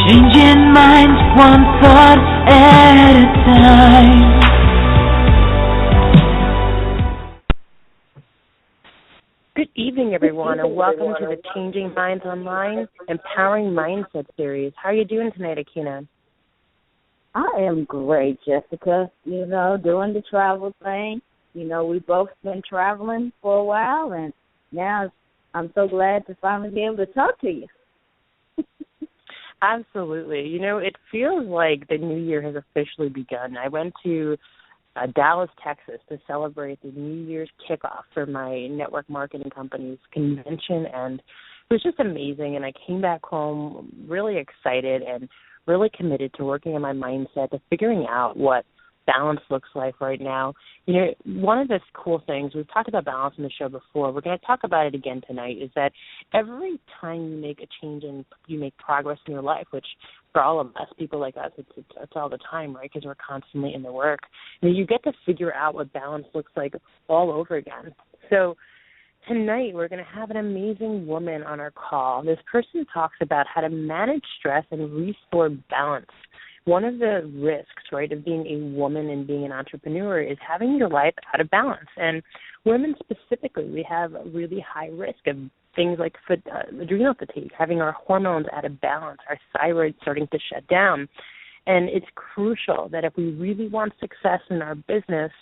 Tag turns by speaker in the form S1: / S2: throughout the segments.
S1: Changing minds one thought at a time.
S2: Good evening, everyone, and welcome to the Changing Minds Online Empowering Mindset Series. How are you doing tonight, Akina?
S3: I am great, Jessica. Doing the travel thing. We've both been traveling for a while, and now I'm so glad to finally be able to talk to you.
S2: Absolutely. It feels like the new year has officially begun. I went to Dallas, Texas to celebrate the New Year's kickoff for my network marketing company's convention, and it was just amazing. And I came back home really excited and really committed to working on my mindset, to figuring out what balance looks like right now. One of the cool things, we've talked about balance in the show before, we're going to talk about it again tonight, is that every time you make a change and you make progress in your life, which for all of us, people like us, it's all the time, right, because we're constantly in the work, you get to figure out what balance looks like all over again. So tonight we're going to have an amazing woman on our call. This person talks about how to manage stress and restore balance. One of the risks, right, of being a woman and being an entrepreneur is having your life out of balance. And women specifically, we have a really high risk of things like adrenal fatigue, having our hormones out of balance, our thyroid starting to shut down. And it's crucial that if we really want success in our business,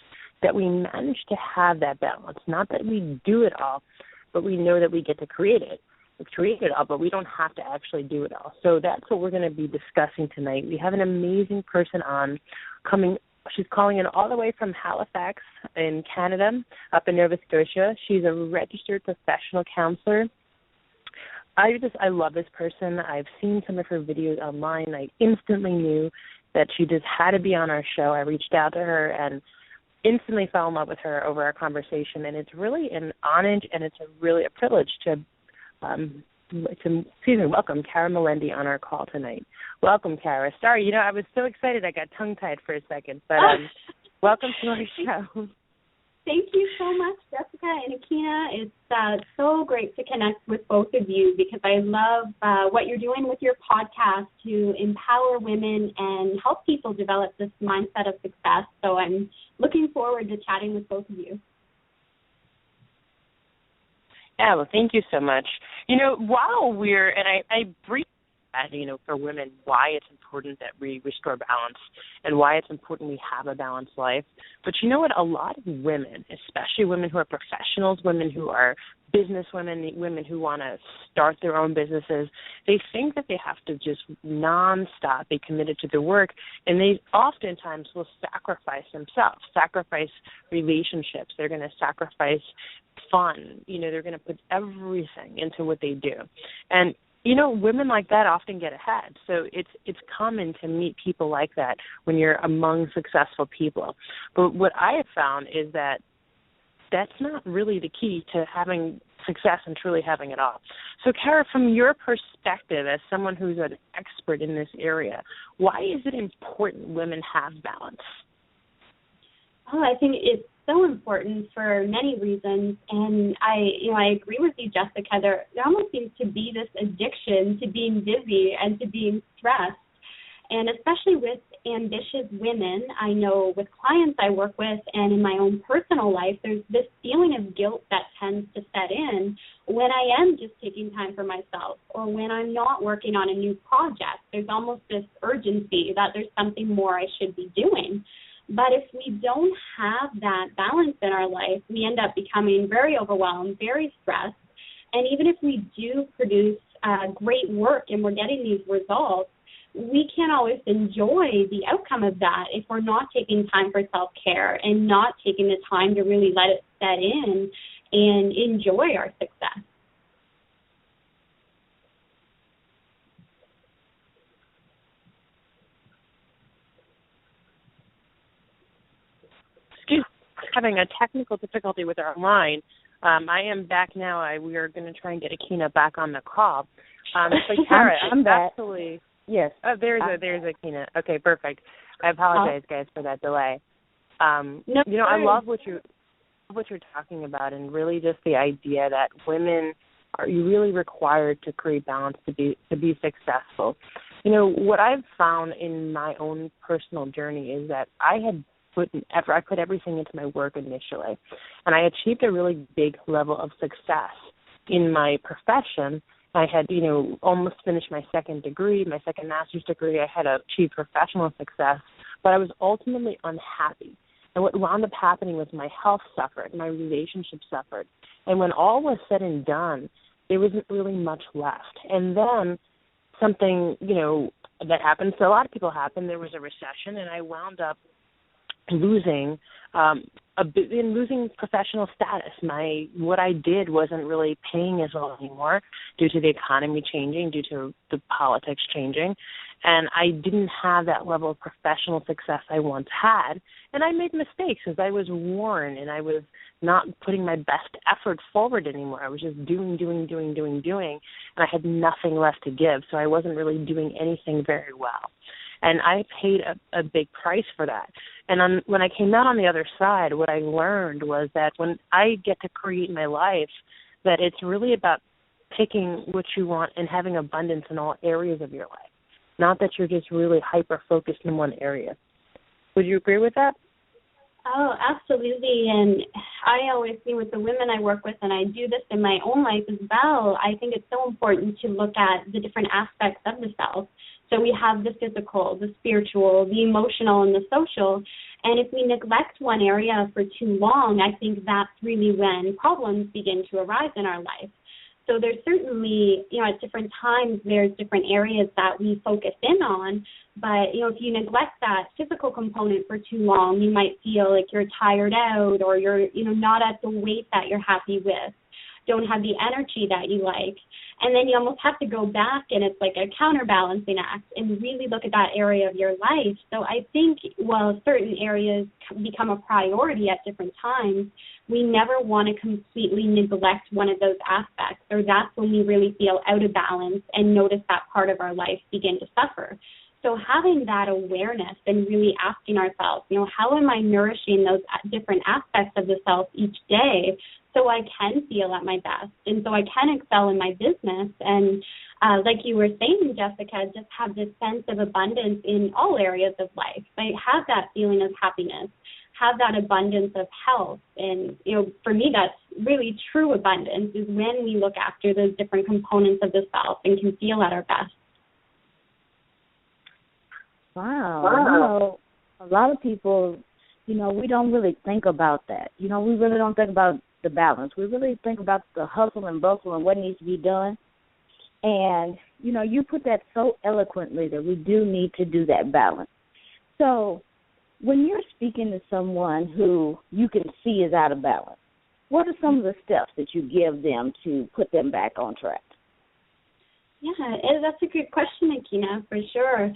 S2: that we manage to have that balance. Not that we do it all, but we know that we get to create it. We create it all, but we don't have to actually do it all. So that's what we're going to be discussing tonight. We have an amazing person on coming. She's calling in all the way from Halifax in Canada, up in Nova Scotia. She's a registered professional counselor. I love this person. I've seen some of her videos online. I instantly knew that she just had to be on our show. I reached out to her and instantly fell in love with her over our conversation. And it's really an honor and it's really a privilege to welcome Kara Melendi on our call tonight. Welcome, Kara. Sorry, I was so excited I got tongue-tied for a second, but welcome to our show.
S4: Thank you so much, Jessica and Akina. It's so great to connect with both of you because I love what you're doing with your podcast to empower women and help people develop this mindset of success. So I'm looking forward to chatting with both of you.
S2: Yeah, well, thank you so much. While I briefly said, for women, why it's important that we restore balance and why it's important we have a balanced life. But you know what? A lot of women, especially women who are professionals, women who are business women, women who want to start their own businesses, they think that they have to just nonstop be committed to their work, and they oftentimes will sacrifice themselves, sacrifice relationships. They're going to sacrifice fun. They're going to put everything into what they do. And women like that often get ahead. So it's common to meet people like that when you're among successful people. But what I have found is that that's not really the key to having success and truly having it all. So, Kara, from your perspective as someone who's an expert in this area, why is it important women have balance?
S4: Oh, I think it's so important for many reasons, and I agree with you, Jessica. There almost seems to be this addiction to being busy and to being stressed, and especially with ambitious women, I know with clients I work with and in my own personal life, there's this feeling of guilt that tends to set in when I am just taking time for myself or when I'm not working on a new project. There's almost this urgency that there's something more I should be doing. But if we don't have that balance in our life, we end up becoming very overwhelmed, very stressed. And even if we do produce great work and we're getting these results, we can't always enjoy the outcome of that if we're not taking time for self-care and not taking the time to really let it set in and enjoy our success.
S2: Having a technical difficulty with our line. I am back now. We are going to try and get Akina back on the call. So Kara,
S3: I'm back.
S2: Absolutely.
S3: Yes.
S2: Oh, there's Akina. Okay, perfect. I apologize, guys, for that delay. I love what you're talking about, and really just the idea that women are really required to create balance to be successful. What I've found in my own personal journey is that I put everything into my work initially, and I achieved a really big level of success in my profession. I had, almost finished my second master's degree. I had achieved professional success, but I was ultimately unhappy. And what wound up happening was my health suffered, my relationship suffered. And when all was said and done, there wasn't really much left. And then something, that happened, so a lot of people happened. There was a recession, and I wound up losing losing professional status. What I did wasn't really paying as well anymore due to the economy changing, due to the politics changing, and I didn't have that level of professional success I once had. And I made mistakes as I was worn, and I was not putting my best effort forward anymore. I was just doing, and I had nothing left to give, so I wasn't really doing anything very well. And I paid a big price for that. And when I came out on the other side, what I learned was that when I get to create my life, that it's really about picking what you want and having abundance in all areas of your life, not that you're just really hyper-focused in one area. Would you agree with that?
S4: Oh, absolutely. And I always see with the women I work with, and I do this in my own life as well, I think it's so important to look at the different aspects of the self. So we have the physical, the spiritual, the emotional, and the social. And if we neglect one area for too long, I think that's really when problems begin to arise in our life. So there's certainly, at different times, there's different areas that we focus in on. But, if you neglect that physical component for too long, you might feel like you're tired out, or you're, not at the weight that you're happy with, don't have the energy that you like. And then you almost have to go back, and it's like a counterbalancing act, and really look at that area of your life. So I think while certain areas become a priority at different times, we never want to completely neglect one of those aspects, or that's when we really feel out of balance and notice that part of our life begin to suffer. So having that awareness and really asking ourselves, how am I nourishing those different aspects of the self each day so I can feel at my best and so I can excel in my business? And like you were saying, Jessica, just have this sense of abundance in all areas of life. Like, have that feeling of happiness, have that abundance of health. And, for me, that's really true abundance, is when we look after those different components of the self and can feel at our best.
S3: Wow. A lot of people, we don't really think about that. We really don't think about the balance. We really think about the hustle and bustle and what needs to be done. And, you put that so eloquently that we do need to do that balance. So when you're speaking to someone who you can see is out of balance, what are some of the steps that you give them to put them back on track?
S4: Yeah, that's a good question, Akina, for sure.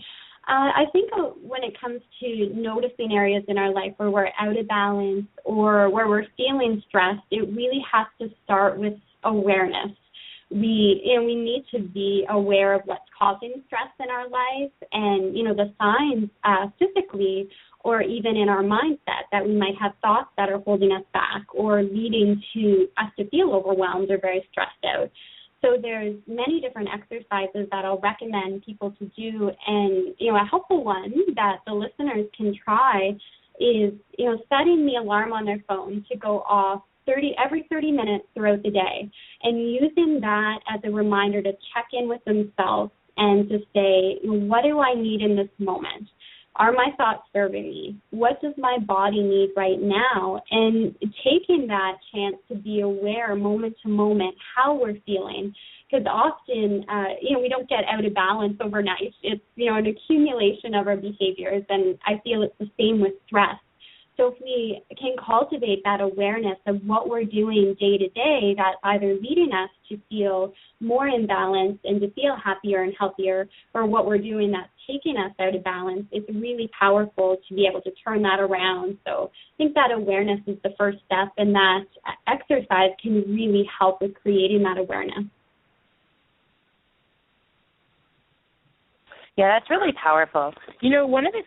S4: I think when it comes to noticing areas in our life where we're out of balance or where we're feeling stressed, it really has to start with awareness. We need to be aware of what's causing stress in our life and, the signs physically or even in our mindset that we might have thoughts that are holding us back or leading to us to feel overwhelmed or very stressed out. So there's many different exercises that I'll recommend people to do, and, a helpful one that the listeners can try is, setting the alarm on their phone to go off every 30 minutes throughout the day, and using that as a reminder to check in with themselves and to say, what do I need in this moment? Are my thoughts serving me? What does my body need right now? And taking that chance to be aware moment to moment how we're feeling. Because often, we don't get out of balance overnight. It's, an accumulation of our behaviors, and I feel it's the same with stress. So if we can cultivate that awareness of what we're doing day to day, that's either leading us to feel more in balance and to feel happier and healthier, or what we're doing that's taking us out of balance, it's really powerful to be able to turn that around. So I think that awareness is the first step, and that exercise can really help with creating that awareness.
S2: Yeah, that's really powerful. One of the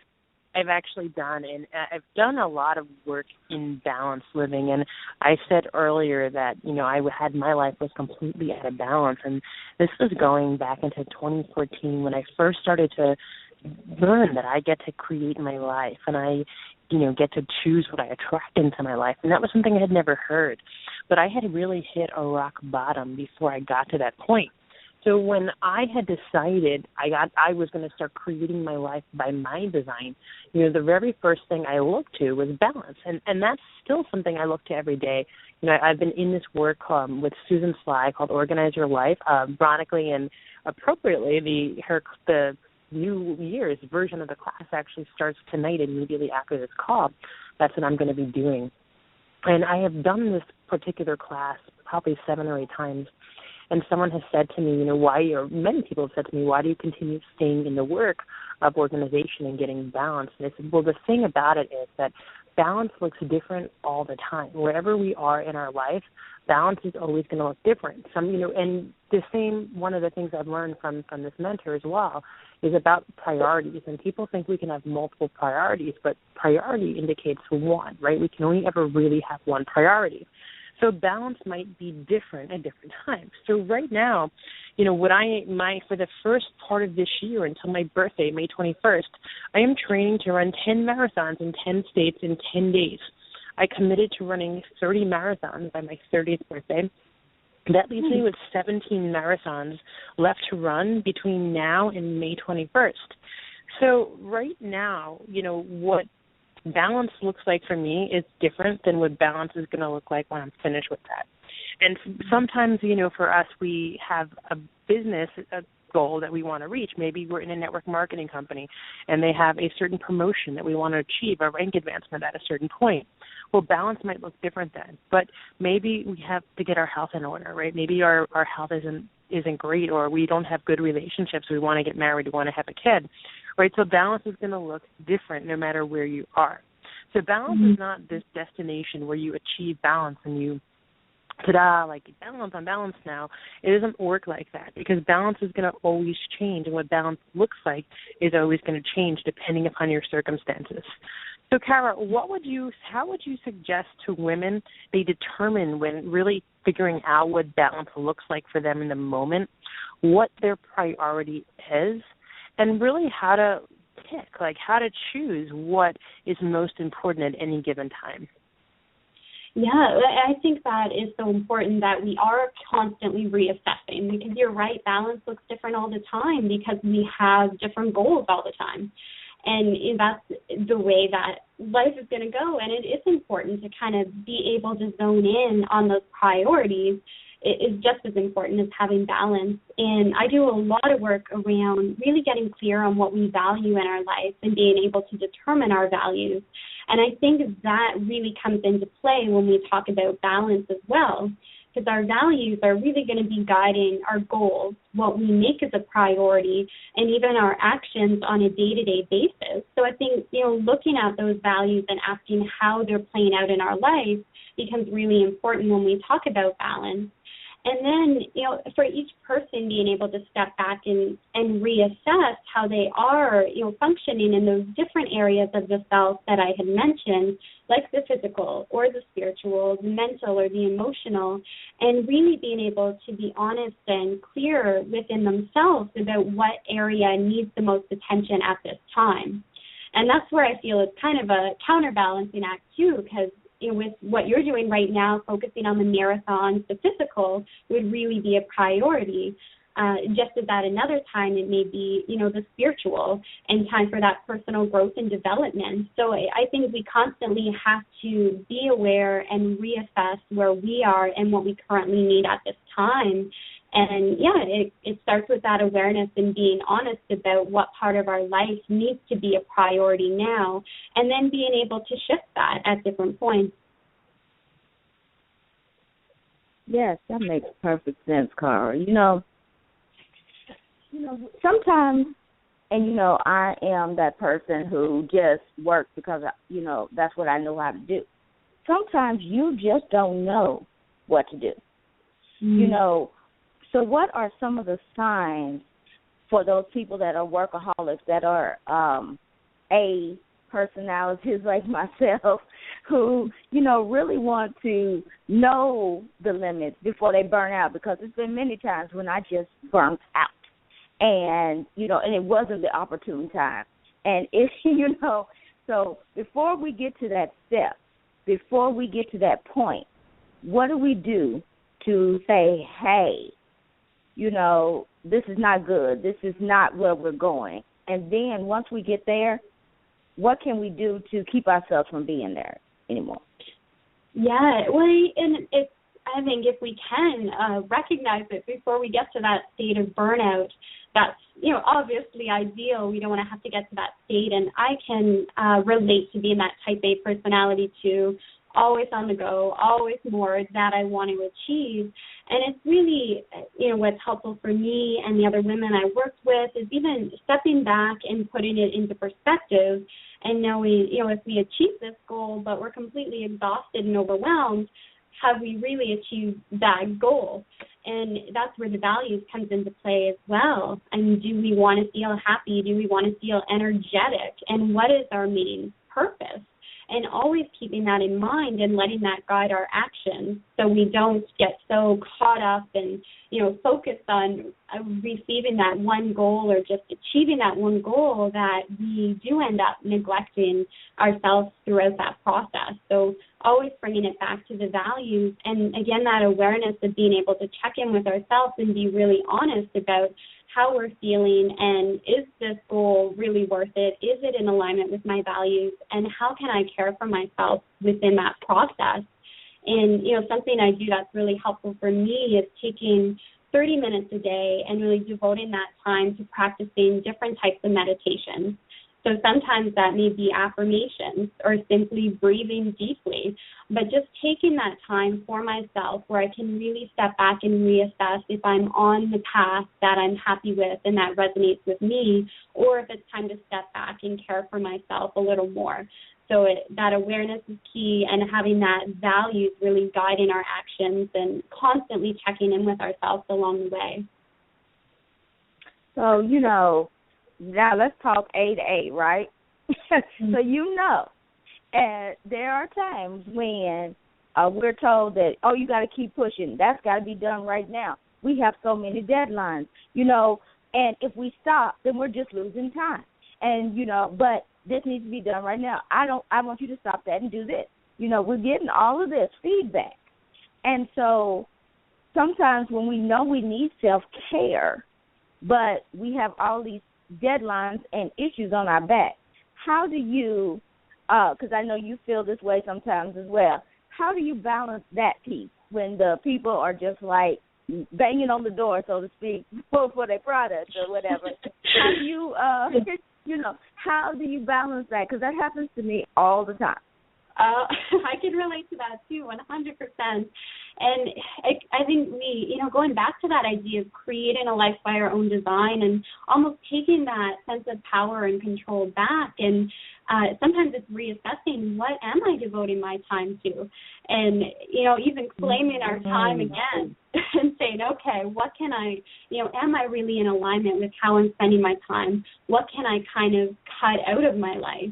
S2: I've actually done, and I've done a lot of work in balanced living. And I said earlier that, my life was completely out of balance. And this was going back into 2014 when I first started to learn that I get to create my life and I, get to choose what I attract into my life. And that was something I had never heard. But I had really hit a rock bottom before I got to that point. So when I had decided I was going to start creating my life by my design, the very first thing I looked to was balance. And that's still something I look to every day. I've been in this work with Susan Sly called Organize Your Life. Ironically and appropriately, the New Year's version of the class actually starts tonight immediately after this call. That's what I'm going to be doing. And I have done this particular class probably 7 or 8 times. And someone has said to me, many people have said to me, why do you continue staying in the work of organization and getting balance? And I said, well, the thing about it is that balance looks different all the time. Wherever we are in our life, balance is always going to look different. And one of the things I've learned from this mentor as well is about priorities. And people think we can have multiple priorities, but priority indicates one, right? We can only ever really have one priority. So balance might be different at different times. So right now, for the first part of this year until my birthday, May 21st, I am training to run 10 marathons in 10 states in 10 days. I committed to running 30 marathons by my 30th birthday. That leaves me with 17 marathons left to run between now and May 21st. So right now, what balance looks like for me is different than what balance is going to look like when I'm finished with that. And sometimes, for us, we have a business goal that we want to reach. Maybe we're in a network marketing company and they have a certain promotion that we want to achieve, a rank advancement at a certain point. Well, balance might look different then, but maybe we have to get our health in order, right? Maybe our health isn't great, or we don't have good relationships. We want to get married, we want to have a kid, right? So balance is going to look different no matter where you are. So balance is not this destination where you achieve balance and you, like balance, I'm balanced now. It doesn't work like that because balance is going to always change, and what balance looks like is always going to change depending upon your circumstances. So, Kara, how would you suggest to women they determine when really figuring out what balance looks like for them in the moment, what their priority is, and really how to pick, how to choose what is most important at any given time?
S4: Yeah, I think that is so important that we are constantly reassessing, because you're right, balance looks different all the time because we have different goals all the time. And that's the way that life is going to go. And it is important to kind of be able to zone in on those priorities. It is just as important as having balance. And I do a lot of work around really getting clear on what we value in our life and being able to determine our values. And I think that really comes into play when we talk about balance as well, because our values are really going to be guiding our goals, what we make as a priority, and even our actions on a day-to-day basis. So I think, looking at those values and asking how they're playing out in our life becomes really important when we talk about balance. And then, for each person being able to step back and reassess how they are, functioning in those different areas of the self that I had mentioned, like the physical or the spiritual, the mental or the emotional, and really being able to be honest and clear within themselves about what area needs the most attention at this time. And that's where I feel it's kind of a counterbalancing act too, because with what you're doing right now, focusing on the marathons, the physical would really be a priority. Just as at another time, it may be, the spiritual and time for that personal growth and development. So I think we constantly have to be aware and reassess where we are and what we currently need at this time. And, it starts with that awareness and being honest about what part of our life needs to be a priority now, and then being able to shift that at different points.
S3: Yes, that makes perfect sense, Cara. Sometimes, and, I am that person who just works because, that's what I know how to do. Sometimes you just don't know what to do. So what are some of the signs for those people that are workaholics, that are, personalities like myself who, you know, really want to know the limits before they burn out, because there's been many times when I just burnt out. And, you know, and it wasn't the opportune time. And if, you know, so before we get to that step, before we get to that point, what do we do to say, hey, you know, this is not good. This is not where we're going. And then once we get there, what can we do to keep ourselves from being there anymore?
S4: Yeah, well, and I think if we can recognize it before we get to that state of burnout, that's, you know, obviously ideal. We don't want to have to get to that state. And I can relate to being that type A personality too, always on the go, always more that I want to achieve. And it's really, you know, what's helpful for me and the other women I worked with is even stepping back and putting it into perspective and knowing, you know, if we achieve this goal but we're completely exhausted and overwhelmed, have we really achieved that goal? And that's where the values comes into play as well. And do we want to feel happy? Do we want to feel energetic? And what is our main purpose? And always keeping that in mind and letting that guide our actions so we don't get so caught up and, you know, focused on receiving that one goal or just achieving that one goal that we do end up neglecting ourselves throughout that process. So always bringing it back to the values and, again, that awareness of being able to check in with ourselves and be really honest about how we're feeling and is this goal really worth it? Is it in alignment with my values? And how can I care for myself within that process? And, you know, something I do that's really helpful for me is taking 30 minutes a day and really devoting that time to practicing different types of meditation. So sometimes that may be affirmations or simply breathing deeply, but just taking that time for myself where I can really step back and reassess if I'm on the path that I'm happy with and that resonates with me, or if it's time to step back and care for myself a little more. So that awareness is key, and having that values really guiding our actions and constantly checking in with ourselves along the way.
S3: So, you know, now let's talk A to A, right? So you know, and there are times when we're told that, oh, you got to keep pushing. That's got to be done right now. We have so many deadlines, you know, and if we stop, then we're just losing time. And, you know, but this needs to be done right now. I want you to stop that and do this. You know, we're getting all of this feedback. And so sometimes when we know we need self-care, but we have all these deadlines and issues on our back, how do you, because I know you feel this way sometimes as well, how do you balance that piece when the people are just like banging on the door, so to speak, for their product or whatever? How do you, you know, how do you balance that? Because that happens to me all the time.
S4: I can relate to that too, 100%. And I think we, you know, going back to that idea of creating a life by our own design and almost taking that sense of power and control back. And sometimes it's reassessing, what am I devoting my time to? And, you know, even claiming our time again and saying, okay, what can I, you know, am I really in alignment with how I'm spending my time? What can I kind of cut out of my life?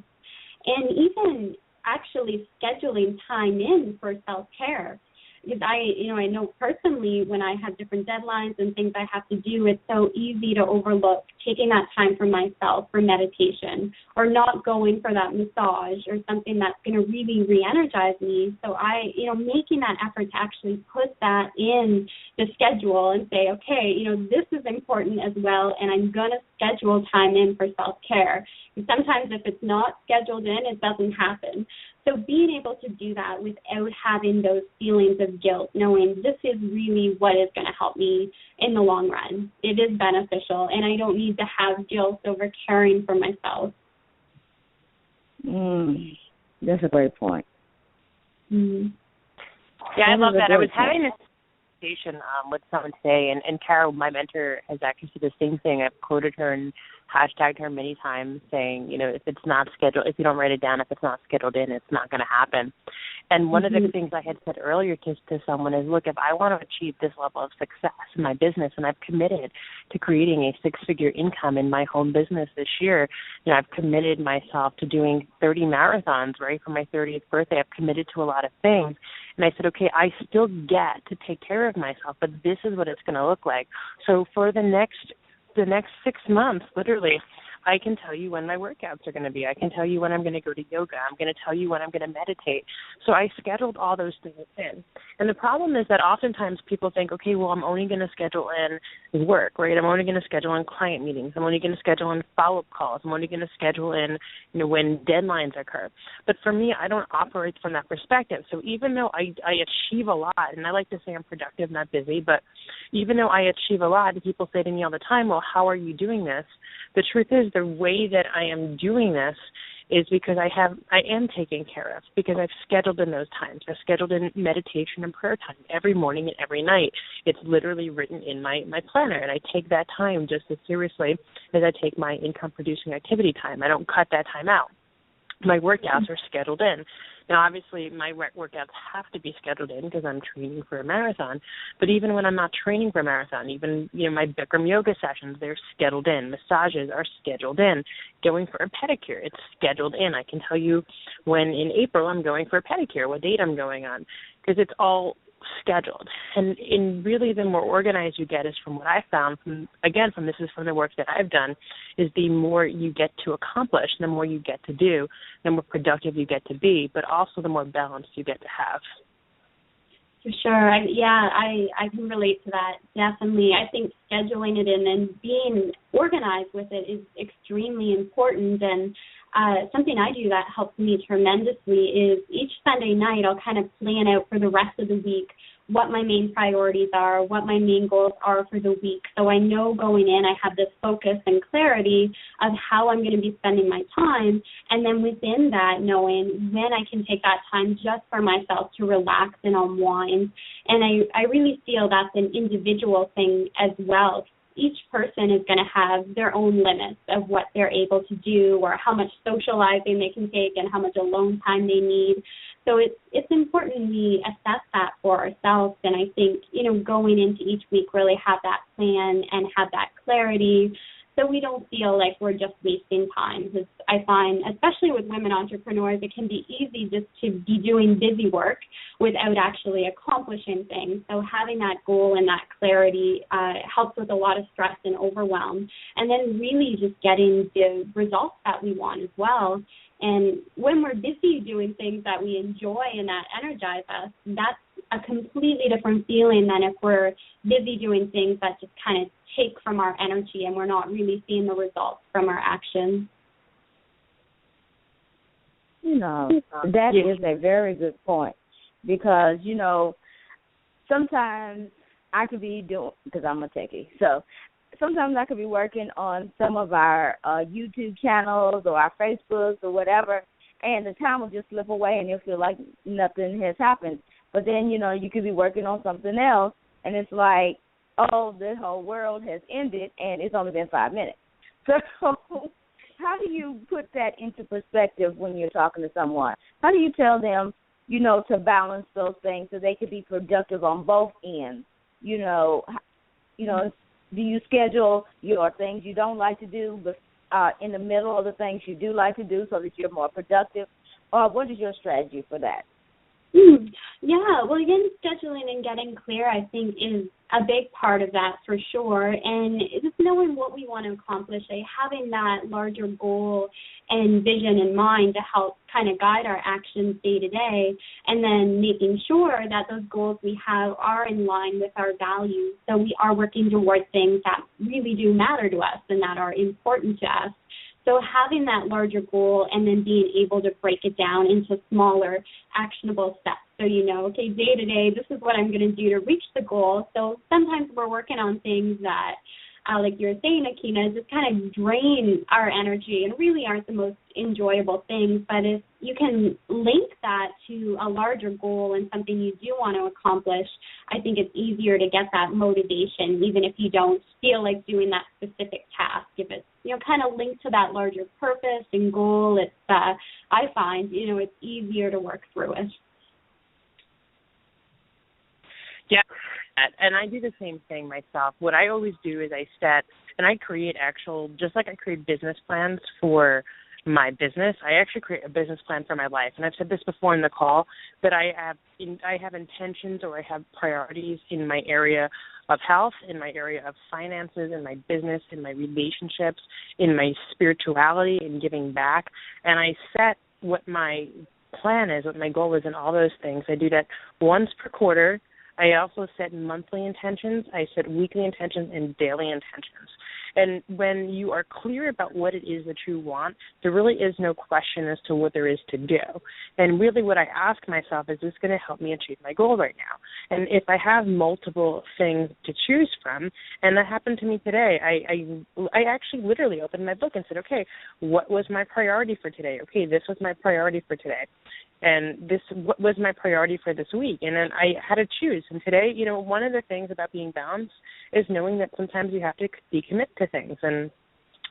S4: And even actually scheduling time in for self-care. Because I know personally when I have different deadlines and things I have to do, it's so easy to overlook taking that time for myself for meditation or not going for that massage or something that's going to really re-energize me. So making that effort to actually put that in the schedule and say, okay, you know, this is important as well, and I'm going to schedule time in for self-care. And sometimes if it's not scheduled in, it doesn't happen. So being able to do that without having those feelings of guilt, knowing this is really what is going to help me in the long run. It is beneficial, and I don't need to have guilt over caring for myself.
S3: That's a great point.
S2: Yeah, I love that. I was having this conversation with someone today, and Carol, my mentor, has actually said the same thing. I've quoted her, and hashtagged her many times saying, if it's not scheduled, if you don't write it down, if it's not scheduled in, it's not going to happen. And one of the things I had said earlier to someone is, look, if I want to achieve this level of success in my business, and I've committed to creating a six-figure income in my home business this year, I've committed myself to doing 30 marathons, right, for my 30th birthday. I've committed to a lot of things. And I said, okay, I still get to take care of myself, but this is what it's going to look like. So for the next 6 months, literally, I can tell you when my workouts are going to be. I can tell you when I'm going to go to yoga. I'm going to tell you when I'm going to meditate. So I scheduled all those things in. And the problem is that oftentimes people think, okay, well, I'm only going to schedule in work, right? I'm only going to schedule in client meetings. I'm only going to schedule in follow-up calls. I'm only going to schedule in, when deadlines occur. But for me, I don't operate from that perspective. So even though I achieve a lot, and I like to say I'm productive, not busy, but even though I achieve a lot, people say to me all the time, well, how are you doing this? The truth is, the way that I am doing this is because I am taken care of, because I've scheduled in those times. I've scheduled in meditation and prayer time every morning and every night. It's literally written in my planner, and I take that time just as seriously as I take my income-producing activity time. I don't cut that time out. My workouts are scheduled in. Now, obviously, my workouts have to be scheduled in because I'm training for a marathon. But even when I'm not training for a marathon, even my Bikram yoga sessions, they're scheduled in. Massages are scheduled in. Going for a pedicure, it's scheduled in. I can tell you when in April I'm going for a pedicure, what date I'm going on, because it's all scheduled. And really the more organized you get is, from what I found, from the work that I've done, is the more you get to accomplish, the more you get to do, the more productive you get to be, but also the more balanced you get to have.
S4: For sure. I can relate to that, definitely. I think scheduling it in and being organized with it is extremely important. And something I do that helps me tremendously is each Sunday night I'll kind of plan out for the rest of the week what my main priorities are, what my main goals are for the week. So I know going in I have this focus and clarity of how I'm going to be spending my time, and then within that knowing when I can take that time just for myself to relax and unwind. And I really feel that's an individual thing as well. Each person is going to have their own limits of what they're able to do, or how much socializing they can take and how much alone time they need. So it's important we assess that for ourselves. And I think, going into each week, really have that plan and have that clarity, so we don't feel like we're just wasting time. Because I find, especially with women entrepreneurs, it can be easy just to be doing busy work without actually accomplishing things. So having that goal and that clarity helps with a lot of stress and overwhelm. And then really just getting the results that we want as well. And when we're busy doing things that we enjoy and that energize us, that's a completely different feeling than if we're busy doing things that just kind of take from our energy and we're not really seeing the results from our actions.
S3: That is a very good point, because, sometimes I could be doing, because I'm a techie, so sometimes I could be working on some of our YouTube channels or our Facebooks or whatever, and the time will just slip away and you'll feel like nothing has happened. But then, you could be working on something else, and it's like, oh, the whole world has ended, and it's only been 5 minutes. So how do you put that into perspective when you're talking to someone? How do you tell them, to balance those things so they could be productive on both ends? Do you schedule your things you don't like to do but in the middle of the things you do like to do so that you're more productive? Or what is your strategy for that?
S4: Yeah, well, again, scheduling and getting clear, I think, is a big part of that for sure. And just knowing what we want to accomplish, having that larger goal and vision in mind to help kind of guide our actions day to day, and then making sure that those goals we have are in line with our values. So we are working towards things that really do matter to us and that are important to us. So having that larger goal and then being able to break it down into smaller, actionable steps. So, okay, day to day, this is what I'm going to do to reach the goal. So sometimes we're working on things that, like you were saying, Akina, just kind of drain our energy and really aren't the most enjoyable things. But if you can link that to a larger goal and something you do want to accomplish, I think it's easier to get that motivation, even if you don't feel like doing that specific task. If it's, kind of linked to that larger purpose and goal, it's I find, it's easier to work through it.
S2: Yeah, and I do the same thing myself. What I always do is I set and I create just like I create business plans for my business, I actually create a business plan for my life. And I've said this before in the call, that I have intentions or I have priorities in my area of health, in my area of finances, in my business, in my relationships, in my spirituality, in giving back. And I set what my plan is, what my goal is in all those things. I do that once per quarter. I also set monthly intentions. I set weekly intentions and daily intentions. And when you are clear about what it is that you want, there really is no question as to what there is to do. And really what I ask myself is this going to help me achieve my goal right now? And if I have multiple things to choose from, and that happened to me today, I actually literally opened my book and said, okay, what was my priority for today? Okay, this was my priority for today. And what was my priority for this week? And then I had to choose. And today, one of the things about being balanced is knowing that sometimes you have to decommit to things. And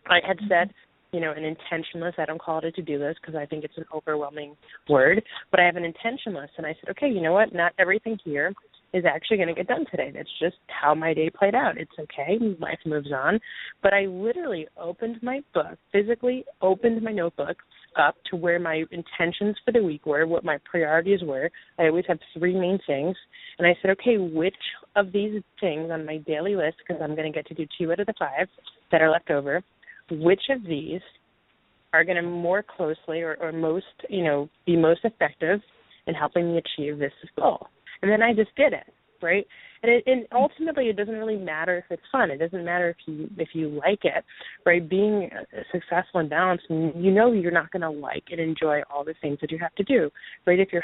S2: I had set, an intention list. I don't call it a to-do list because I think it's an overwhelming word. But I have an intention list. And I said, okay, you know what? Not everything here is actually going to get done today. That's just how my day played out. It's okay. Life moves on. But I literally opened my book, physically opened my notebook up to where my intentions for the week were, what my priorities were. I always have 3 main things. And I said, okay, which of these things on my daily list, because I'm going to get to do 2 out of the 5 that are left over, which of these are going to more closely or most, be most effective in helping me achieve this goal? And then I just did it, right? And ultimately, it doesn't really matter if it's fun. It doesn't matter if you like it, right? Being successful and balanced, you're not going to like and enjoy all the things that you have to do, right? If you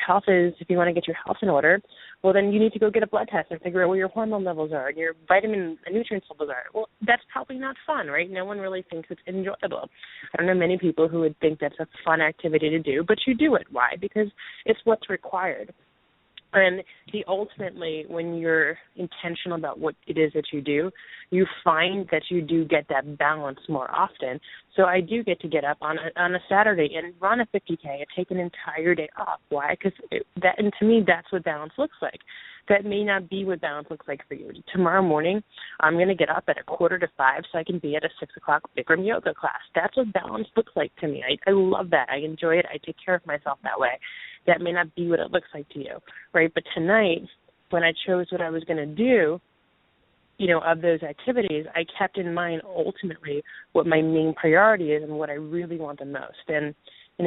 S2: want to get your health in order, well, then you need to go get a blood test and figure out what your hormone levels are and your vitamin and nutrient levels are. Well, that's probably not fun, right? No one really thinks it's enjoyable. I don't know many people who would think that's a fun activity to do, but you do it. Why? Because it's what's required. And ultimately, when you're intentional about what it is that you do, you find that you do get that balance more often. So I do get to get up on a Saturday and run a 50K and take an entire day off. Why? Because to me, that's what balance looks like. That may not be what balance looks like for you. Tomorrow morning, I'm going to get up at 4:45 so I can be at a 6 o'clock Bikram yoga class. That's what balance looks like to me. I love that. I enjoy it. I take care of myself that way. That may not be what it looks like to you, right? But tonight, when I chose what I was going to do, of those activities, I kept in mind ultimately what my main priority is and what I really want the most. And,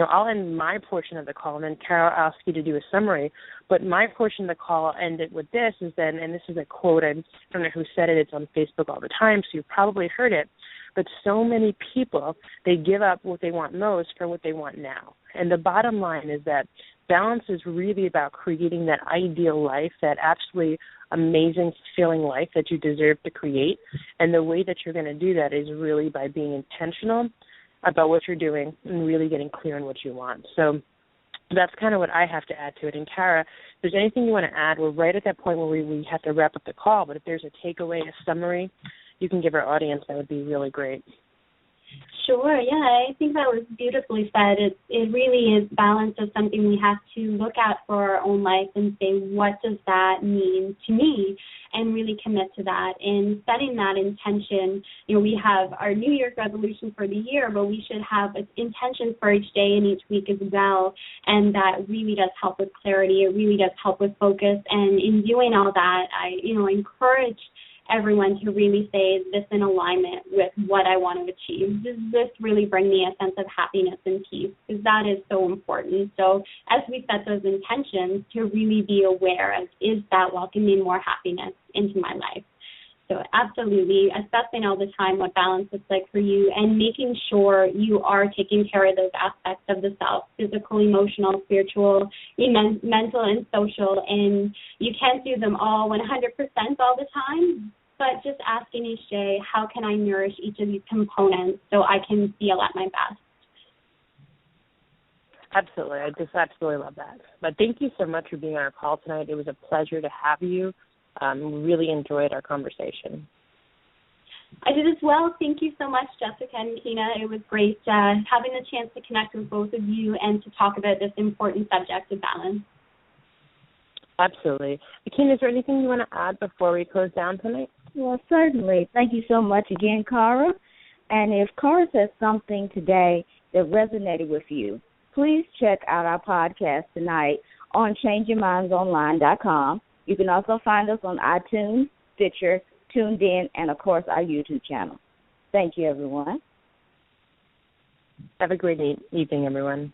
S2: I'll end my portion of the call, and then Carol, I'll ask you to do a summary. But my portion of the call ended with this, and this is a quote, I don't know who said it, it's on Facebook all the time, so you've probably heard it. But so many people, they give up what they want most for what they want now. And the bottom line is that balance is really about creating that ideal life, that absolutely amazing, fulfilling life that you deserve to create. And the way that you're going to do that is really by being intentional about what you're doing and really getting clear on what you want. So that's kind of what I have to add to it. And Kara, if there's anything you want to add, we're right at that point where we have to wrap up the call. But if there's a takeaway, a summary you can give our audience, that would be really great.
S4: Sure, yeah, I think that was beautifully said. It really is balance is something we have to look at for our own life and say, what does that mean to me, and really commit to that. And setting that intention, we have our New Year's resolution for the year, but we should have intentions for each day and each week as well, and that really does help with clarity. It really does help with focus, and in doing all that, I encourage everyone to really say, is this in alignment with what I want to achieve? Does this really bring me a sense of happiness and peace? Because that is so important. So as we set those intentions, to really be aware of, is that welcoming more happiness into my life? So absolutely, assessing all the time what balance looks like for you and making sure you are taking care of those aspects of the self, physical, emotional, spiritual, mental, and social. And you can't do them all 100% all the time, but just asking each day, how can I nourish each of these components so I can feel at my best?
S2: Absolutely. I just absolutely love that. But thank you so much for being on our call tonight. It was a pleasure to have you. We really enjoyed our conversation.
S4: I did as well. Thank you so much, Jessica and Kina. It was great having the chance to connect with both of you and to talk about this important subject of balance.
S2: Absolutely. Kina, is there anything you want to add before we close down tonight?
S3: Well, certainly. Thank you so much again, Cara. And if Cara says something today that resonated with you, please check out our podcast tonight on changeyourmindsonline.com. You can also find us on iTunes, Stitcher, Tuned In, and, of course, our YouTube channel. Thank you, everyone.
S2: Have a great evening, everyone.